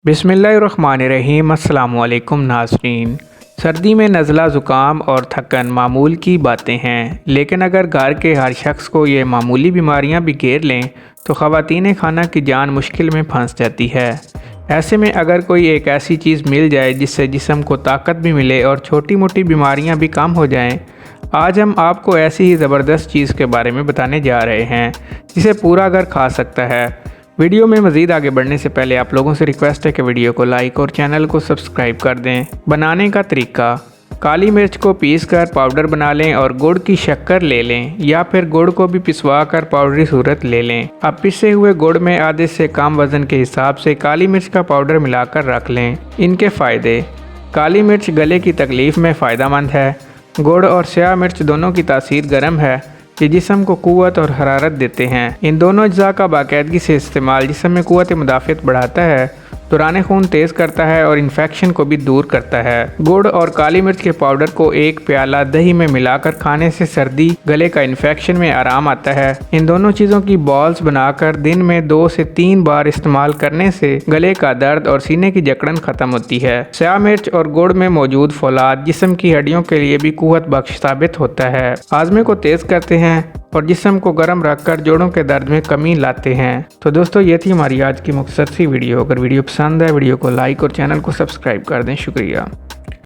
बिस्मिल्लाहिर्रहमानिर्रहीम। अस्सलामुअलैकुम नाज़रीन। सर्दी में नज़ला ज़ुकाम और थकन मामूल की बातें हैं, लेकिन अगर घर के हर शख्स को ये मामूली बीमारियां भी घेर लें तो ख़वातीन खाना की जान मुश्किल में फंस जाती है। ऐसे में अगर कोई एक ऐसी चीज़ मिल जाए जिससे जिस्म को ताकत भी मिले और छोटी मोटी बीमारियां भी कम हो जाएं, आज हम आपको ऐसी ही ज़बरदस्त चीज़ के बारे में बताने जा रहे हैं जिसे पूरा घर खा सकता है। वीडियो में मज़ीद आगे बढ़ने से पहले आप लोगों से रिक्वेस्ट है कि वीडियो को लाइक और चैनल को सब्सक्राइब कर दें। बनाने का तरीका: काली मिर्च को पीस कर पाउडर बना लें और गुड़ की शक्कर ले लें, या फिर गुड़ को भी पिसवा कर पाउडरी सूरत ले लें। अब पिसे हुए गुड़ में आधे से कम वज़न के हिसाब से काली मिर्च का पाउडर मिलाकर रख लें। इनके फ़ायदे: काली मिर्च गले की तकलीफ़ में फ़ायदेमंद है। गुड़ और स्याह मिर्च दोनों की तासीर गर्म है, ये जिस्म को क़ुव्वत और हरारत देते हैं। इन दोनों अज्जा का बाकायदगी से इस्तेमाल जिस्म में क़ुव्वत मुदाफ़ियत बढ़ाता है, दौरान खून तेज़ करता है और इन्फेक्शन को भी दूर करता है। गुड़ और काली मिर्च के पाउडर को एक प्याला दही में मिलाकर खाने से सर्दी, गले का इन्फेक्शन में आराम आता है। इन दोनों चीज़ों की बॉल्स बनाकर दिन में 2 से 3 बार इस्तेमाल करने से गले का दर्द और सीने की जकड़न ख़त्म होती है। स्याह मिर्च और गुड़ में मौजूद फौलाद जिस्म की हड्डियों के लिए भी क़ुव्वत बख्श साबित होता है, हाजमे को तेज़ करते हैं और जिस्म को गर्म रखकर जोड़ों के दर्द में कमी लाते हैं। तो दोस्तों, ये थी हमारी आज की मुख्तसर सी वीडियो। अगर वीडियो पसंद है, वीडियो को लाइक और चैनल को सब्सक्राइब कर दें। शुक्रिया।